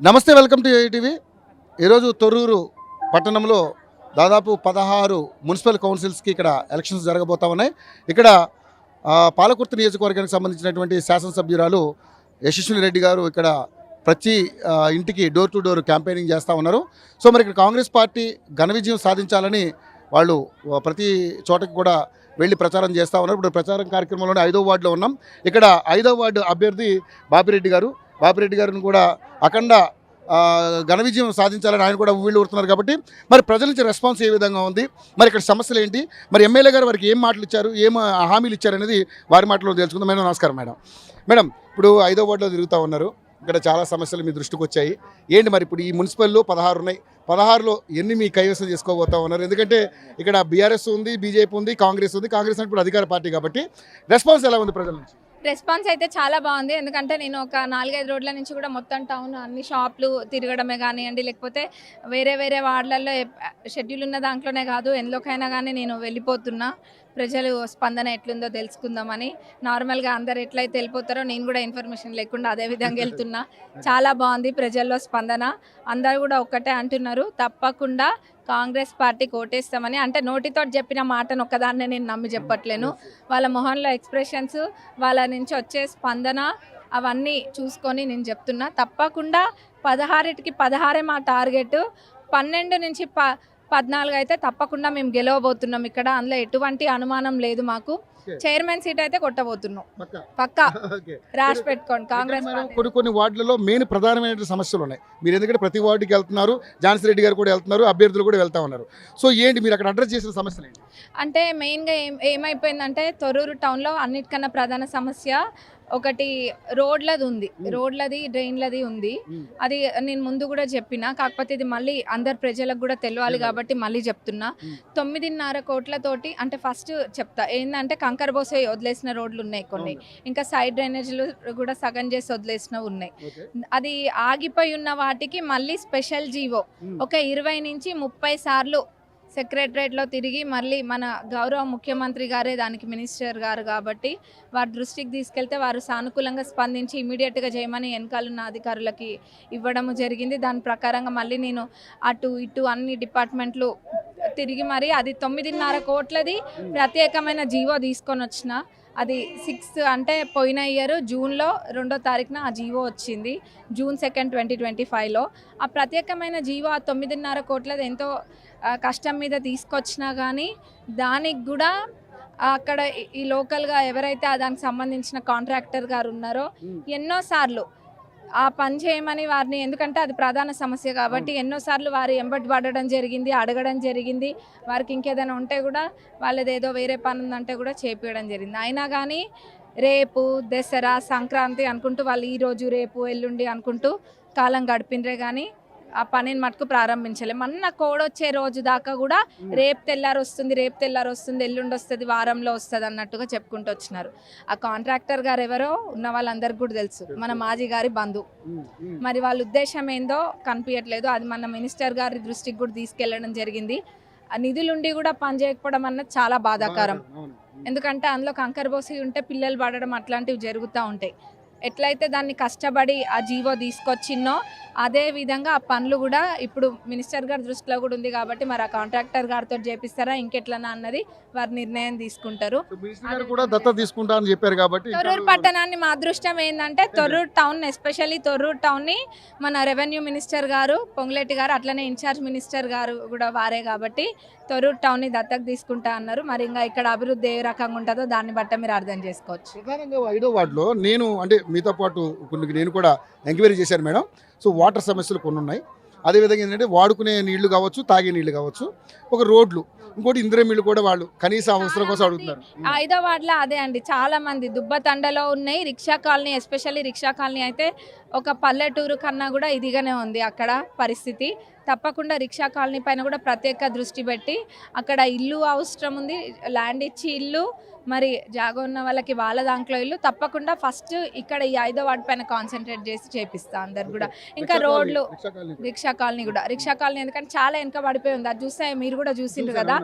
నమస్తే, welcome to ATV. ఈరోజు తొర్రూరు పట్టణంలో దాదాపు 16 మున్సిపల్ కౌన్సిల్స్కి ఇక్కడ ఎలక్షన్స్ జరగబోతా ఉన్నాయి. ఇక్కడ పాలకుర్తి నియోజకవర్గానికి సంబంధించినటువంటి శాసనసభ్యురాలు యశస్విని రెడ్డి గారు ఇక్కడ ప్రతి ఇంటికి డోర్ టు డోర్ క్యాంపెయినింగ్ చేస్తూ ఉన్నారు. సో మరి ఇక్కడ కాంగ్రెస్ పార్టీ ఘన విజయం సాధించాలని వాళ్ళు ప్రతి చోటకి కూడా వెళ్ళి ప్రచారం చేస్తూ ఉన్నారు. ఇప్పుడు ప్రచారం కార్యక్రమంలోనే 5వ వార్డులో ఉన్నాం. ఇక్కడ 5వ వార్డు అభ్యర్థి బాపిరెడ్డి గారిని కూడా అఖండ ఘన విజయం సాధించాలని ఆయన కూడా వీళ్ళు ఊరుతున్నారు. కాబట్టి మరి ప్రజల నుంచి రెస్పాన్స్ ఏ విధంగా ఉంది, మరి ఇక్కడ సమస్యలు ఏంటి, మరి ఎమ్మెల్యే గారు వారికి ఏం మాటలు ఇచ్చారు, ఏం హామీలు ఇచ్చారు అనేది వారి మాటలో తెలుసుకుందాం. మేడం నమస్కారం. మేడం ఇప్పుడు 5వ వార్డులో తిరుగుతూ ఉన్నారు. ఇక్కడ చాలా సమస్యలు మీ దృష్టికి వచ్చాయి. ఏంటి మరి ఇప్పుడు ఈ మున్సిపల్లో 16 ఉన్నాయి, 16లో ఎన్ని మీ కైవసం చేసుకోబోతా ఉన్నారు? ఎందుకంటే ఇక్కడ బీఆర్ఎస్ ఉంది, బీజేపీ ఉంది, కాంగ్రెస్ ఉంది. కాంగ్రెస్ అంటే ఇప్పుడు అధికార పార్టీ కాబట్టి రెస్పాన్స్ ఎలా ఉంది ప్రజల నుంచి? రెస్పాన్స్ అయితే చాలా బాగుంది. ఎందుకంటే నేను ఒక 4-5 రోడ్ల నుంచి కూడా మొత్తం టౌన్ అన్ని షాపులు తిరగడమే కానివ్వండి, లేకపోతే వేరే వార్డులలో షెడ్యూల్ ఉన్న దాంట్లోనే కాదు, ఎందులోకైనా కానీ నేను వెళ్ళిపోతున్నా. ప్రజలు స్పందన ఎట్లుందో తెలుసుకుందామని. నార్మల్గా అందరు ఎట్లయితే వెళ్ళిపోతారో నేను కూడా ఇన్ఫర్మేషన్ లేకుండా అదే విధంగా వెళ్తున్నా. చాలా బాగుంది ప్రజల్లో స్పందన. అందరు కూడా ఒక్కటే అంటున్నారు, తప్పకుండా కాంగ్రెస్ పార్టీకి ఓటేస్తామని. అంటే నోటితో చెప్పిన మాటను ఒక్కదాన్నే నేను నమ్మి చెప్పట్లేను. వాళ్ళ మొహంలో ఎక్స్ప్రెషన్స్, వాళ్ళ నుంచి వచ్చే స్పందన అవన్నీ చూసుకొని నేను చెప్తున్నా. తప్పకుండా 16కి 16 మా టార్గెట్. 12 నుంచి 14 అయితే తప్పకుండా మేము గెలవబోతున్నాం ఇక్కడ. అందులో ఎటువంటి అనుమానం లేదు మాకు. చైర్మన్ సీట్ అయితే కొట్టబోతున్నాం పక్కా. రాసి పెట్టుకోండి. కాంగ్రెస్ కొన్ని వార్డులలో మెయిన్ ప్రధానమైన సమస్యలు ఉన్నాయి. మీరు ఎందుకంటే ప్రతి వార్డుకి వెళ్తున్నారు, ఝాన్సీ రెడ్డి గారు కూడా వెళ్తున్నారు, అభ్యర్థులు కూడా వెళ్తా ఉన్నారు. సో ఏంటి మీరు అక్కడ అడ్రస్ చేసిన సమస్యలు ఏంటి? అంటే మెయిన్గా ఏమైపోయిందంటే తొర్రూరు టౌన్లో అన్నిటికన్నా ప్రధాన సమస్య ఒకటి రోడ్లది ఉంది, డ్రైన్లది ఉంది. అది నేను ముందు కూడా చెప్పిన, కాకపోతే ఇది మళ్ళీ అందరు ప్రజలకు కూడా తెలియాలి కాబట్టి మళ్ళీ చెప్తున్నా. 9.5 కోట్లతోటి అంటే ఫస్ట్ చెప్తా ఏంటంటే కంకర పోసే వదిలేసిన రోడ్లు ఉన్నాయి కొన్ని, ఇంకా సైడ్ డ్రైనేజీలు కూడా సగం చేసి వదిలేసినవి ఉన్నాయి. అది ఆగిపోయి ఉన్న వాటికి మళ్ళీ స్పెషల్ జీవో ఒక 20 నుంచి 30 సార్లు సెక్రటరేట్లో తిరిగి మళ్ళీ మన గౌరవ ముఖ్యమంత్రి గారే దానికి మినిస్టర్ గారు కాబట్టి వారి దృష్టికి తీసుకెళ్తే వారు సానుకూలంగా స్పందించి ఇమీడియట్గా చేయమని వెనకాలన్న అధికారులకి ఇవ్వడము జరిగింది. దాని ప్రకారంగా మళ్ళీ నేను అటు ఇటు అన్ని డిపార్ట్మెంట్లు తిరిగి మరి అది 9.5 కోట్లది ప్రత్యేకమైన జీవో తీసుకొని వచ్చిన. అది 6 అంటే పోయిన ఇయర్ జూన్లో 2వ తారీఖున ఆ జీవో వచ్చింది, జూన్ 2, 2025లో. ఆ ప్రత్యేకమైన జీవో ఆ 9.5 కోట్లది ఎంతో కష్టం మీద తీసుకొచ్చినా కానీ దానికి కూడా అక్కడ ఈ లోకల్గా ఎవరైతే దానికి సంబంధించిన కాంట్రాక్టర్ గారు ఉన్నారో ఎన్నోసార్లు ఆ పని చేయమని వారిని, ఎందుకంటే అది ప్రధాన సమస్య కాబట్టి ఎన్నోసార్లు వారు ఎంబడి పడడం జరిగింది, అడగడం జరిగింది. వారికి ఇంకేదైనా ఉంటే కూడా వాళ్ళది ఏదో వేరే పని ఉందంటే కూడా చేపించడం జరిగింది. అయినా కానీ రేపు దసరా సంక్రాంతి అనుకుంటూ వాళ్ళు ఈరోజు రేపు ఎల్లుండి అనుకుంటూ కాలం గడిపినరే కానీ ఆ పనిని మటుకు ప్రారంభించలే. మొన్న కోడొచ్చే రోజు దాకా కూడా రేపు తెల్లారు వస్తుంది, ఎల్లుండి వస్తుంది, వారంలో వస్తుంది అన్నట్టుగా చెప్పుకుంటూ వచ్చినారు. ఆ కాంట్రాక్టర్ గారు ఎవరో ఉన్న వాళ్ళందరికీ కూడా తెలుసు, మన మాజీ గారి బంధువు. మరి వాళ్ళ ఉద్దేశం ఏందో కనిపించట్లేదు. అది మన మినిస్టర్ గారి దృష్టికి కూడా తీసుకెళ్లడం జరిగింది. ఆ నిధులుండి కూడా పని చేయకపోవడం అన్నది చాలా బాధాకరం. ఎందుకంటే అందులో కంకర పోసి ఉంటే పిల్లలు పడడం అట్లాంటివి జరుగుతూ ఉంటాయి. ఎట్లయితే దాన్ని కష్టపడి ఆ జీవో తీసుకొచ్చిన్నో అదే విధంగా ఆ పనులు కూడా ఇప్పుడు మినిస్టర్ గారి దృష్టిలో కూడా ఉంది కాబట్టి మరి ఆ కాంట్రాక్టర్ గారితో చేపిస్తారా ఇంకెట్లనా అన్నది వారు నిర్ణయం తీసుకుంటారు. తొర్రూరు పట్టణాన్ని మా అదృష్టం ఏంటంటే తొర్రూరు టౌన్, ఎస్పెషల్లీ తొర్రూరు టౌన్ని మన రెవెన్యూ మినిస్టర్ గారు పొంగులేటి గారు, అట్లనే ఇన్ఛార్జ్ మినిస్టర్ గారు కూడా వారే కాబట్టి తొర్రూరు టౌన్ని దత్తకు తీసుకుంటా అన్నారు. మరి ఇంకా ఇక్కడ అభివృద్ధి ఏ రకంగా ఉంటుందో దాన్ని బట్టి మీరు అర్థం చేసుకోవచ్చు. ప్రధానంగా 5వ వార్డులో నేను అంటే మీతో పాటు నేను కూడా ఎంక్వైరీ చేశాను మేడం. సో వాటర్ సమస్యలు కొన్ని ఉన్నాయి. అదేవిధంగా ఏంటంటే వాడుకునే నీళ్లు కావచ్చు, తాగే నీళ్లు కావచ్చు, ఒక రోడ్లు, ఇంకోటి ఇంద్రమిళ్ళు కూడా వాళ్ళు కనీస అవసరం కోసం అడుగుతున్నారు. 5వ వార్డులో అదే అండి, చాలా మంది దుబ్బతండలో ఉన్నాయి. Rickshaw colony, especially rickshaw colony అయితే ఒక పల్లెటూరు కన్నా కూడా ఇదిగానే ఉంది అక్కడ పరిస్థితి. తప్పకుండా రిక్షా కాలనీ పైన కూడా ప్రత్యేక దృష్టి పెట్టి అక్కడ ఇల్లు అవసరం ఉంది, ల్యాండ్ ఇచ్చి ఇల్లు, మరి జాగా ఉన్న వాళ్ళకి వాళ్ళ దాంట్లో ఇల్లు. తప్పకుండా ఫస్ట్ ఇక్కడ ఈ 5వ వార్డు పైన కాన్సన్ట్రేట్ చేసి చేపిస్తా అందరు కూడా. ఇంకా రోడ్లు, రిక్షా కాలనీ ఎందుకంటే చాలా వెనక పడిపోయి ఉంది. అది చూస్తే మీరు కూడా చూసిండ్రు కదా,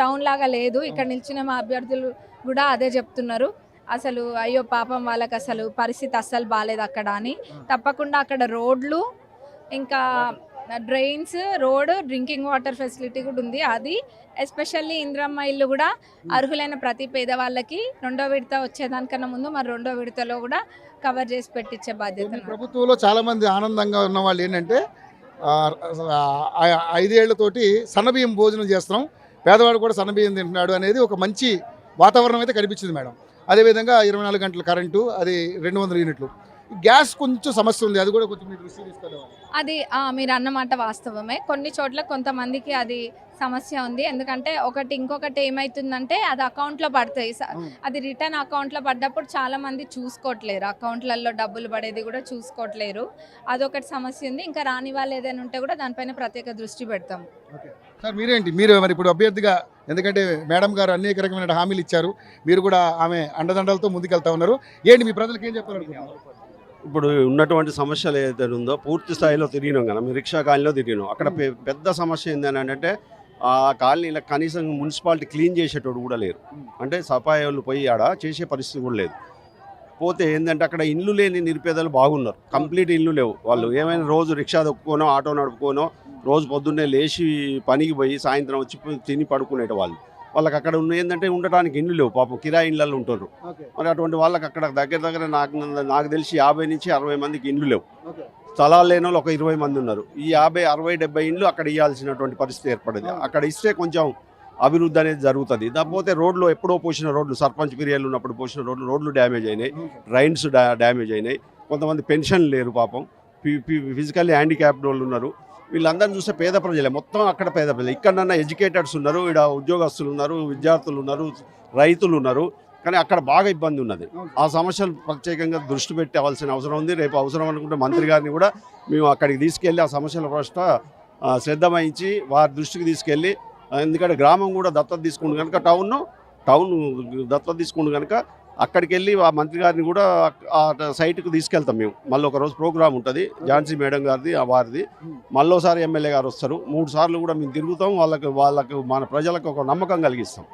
టౌన్ లాగా లేదు. ఇక్కడ నిల్చున్న మా అభ్యర్థులు కూడా అదే చెప్తున్నారు. అసలు అయ్యో పాపం వాళ్ళకి అసలు పరిస్థితి అస్సలు బాగాలేదు అక్కడ అని. తప్పకుండా అక్కడ రోడ్లు ఇంకా drains, road, drinking water facility కూడా ఉంది. అది ఎస్పెషల్లీ ఇందిరమ్మ ఇల్లు కూడా అర్హులైన ప్రతి పేదవాళ్ళకి రెండో విడత వచ్చేదానికన్నా ముందు మరి రెండో విడతలో కూడా కవర్ చేసి పెట్టించే బాధ్యత మీ నాది. ప్రభుత్వంలో చాలా మంది ఆనందంగా ఉన్న వాళ్ళు ఏంటంటే 5 ఏళ్లతోటి సన్నబియ్యం భోజనం చేస్తున్నాం, పేదవాడు కూడా సన్నబియ్యం తింటున్నాడు అనేది ఒక మంచి వాతావరణం అయితే కనిపించింది మేడం. అదేవిధంగా 24 గంటల కరెంటు, అది 200 యూనిట్లు. గ్యాస్ కొంచెం సమస్య ఉంది, అది కూడా కొంచెం మీరు దృష్టి తీసుకెళ్ళవాలి. అది మీరు అన్నమాట వాస్తవమే. కొన్ని చోట్ల కొంతమందికి అది సమస్య ఉంది. ఎందుకంటే ఇంకొకటి ఏమవుతుందంటే అది అకౌంట్లో పడతాయి. అది రిటర్న్ అకౌంట్లో పడ్డప్పుడు చాలా మంది చూసుకోవట్లేరు, అకౌంట్లలో డబ్బులు పడేది కూడా చూసుకోవట్లేరు. అదొకటి సమస్య ఉంది. ఇంకా రాని వాళ్ళు ఏదైనా ఉంటే కూడా దానిపైన ప్రత్యేక దృష్టి పెడతాం. సార్ మీరు మరి ఇప్పుడు అభ్యర్థిగా, ఎందుకంటే మేడం గారు అనేక రకమైన హామీలు ఇచ్చారు, మీరు కూడా ఆమె అండదండలతో ముందుకెళ్తా ఉన్నారు, ఏంటి మీ ప్రజలకు ఏం చెప్పాలనుకుంటున్నారు? ఇప్పుడు ఉన్నటువంటి సమస్యలు ఏదైతే ఉందో పూర్తి స్థాయిలో తిరిగినాం కదా, మేము రిక్షా కాలనీలో తిరిగినాం. అక్కడ పెద్ద సమస్య ఏందని అంటే ఆ కాలనీలో కనీసం మున్సిపాలిటీ క్లీన్ చేసేటోడు కూడా లేరు. అంటే సఫాయి వాళ్ళు పోయి ఆడ చేసే పరిస్థితి కూడా లేదు. పోతే ఏంటంటే అక్కడ ఇల్లు లేని నిరుపేదలు బాగున్నారు, కంప్లీట్ ఇల్లు లేవు. వాళ్ళు ఏమైనా రోజు రిక్షా దొక్కుకోనో ఆటో నడుపుకోనో రోజు పొద్దున్నే లేచి పనికి పోయి సాయంత్రం వచ్చి తిని పడుకునేట వాళ్ళకి అక్కడ ఉన్న ఏంటంటే ఉండటానికి ఇల్లు లేవు, పాపం కిరాయి ఇళ్ళల్లో ఉంటారు. మరి అటువంటి వాళ్ళకి అక్కడ దగ్గర నాకు తెలిసి 50 నుంచి 60 మందికి ఇండ్లు లేవు. స్థలాలు లేని వాళ్ళు ఒక 20 మంది ఉన్నారు. ఈ 50, 60, 70 ఇండ్లు అక్కడ ఇవ్వాల్సినటువంటి పరిస్థితి ఏర్పడింది. అక్కడ ఇస్తే కొంచెం అభివృద్ధి అనేది జరుగుతుంది. దాకపోతే రోడ్లు ఎప్పుడో పోసిన రోడ్లు, సర్పంచ్ పీరియడ్లు ఉన్నప్పుడు పోసిన రోడ్లు డ్యామేజ్ అయినాయి, డ్రైన్స్ డ్యామేజ్ అయినాయి. కొంతమంది పెన్షన్ లేరు, పాపం ఫిజికల్లీ హ్యాండిక్యాప్డ్ వాళ్ళు ఉన్నారు. వీళ్ళందరినీ చూస్తే పేద ప్రజలే, మొత్తం అక్కడ పేద ప్రజలు. ఇక్కడన్నా ఎడ్యుకేటెడ్స్ ఉన్నారు, ఇక్కడ ఉద్యోగస్తులు ఉన్నారు, విద్యార్థులు ఉన్నారు, రైతులు ఉన్నారు. కానీ అక్కడ బాగా ఇబ్బంది ఉన్నది. ఆ సమస్యలు ప్రత్యేకంగా దృష్టి పెట్టవలసిన అవసరం ఉంది. రేపు అవసరం అనుకుంటే మంత్రి గారిని కూడా మేము అక్కడికి తీసుకెళ్ళి ఆ సమస్యల పట్ల శ్రద్ధ వహించి వారి దృష్టికి తీసుకెళ్ళి, ఎందుకంటే గ్రామం కూడా దత్తత తీసుకుంటు కనుక టౌన్ దత్తత తీసుకుంటు కనుక అక్కడికి వెళ్ళి ఆ మంత్రి గారిని కూడా ఆ సైట్కు తీసుకెళ్తాం మేము. మళ్ళీ ఒక రోజు ప్రోగ్రామ్ ఉంటుంది, ఝాన్సీ మేడం గారిది వారిది. మళ్ళీసారి ఎమ్మెల్యే గారు వస్తారు. 3 సార్లు కూడా మేము తిరుగుతాం. వాళ్ళకు మన ప్రజలకు ఒక నమ్మకం కలిగిస్తాం.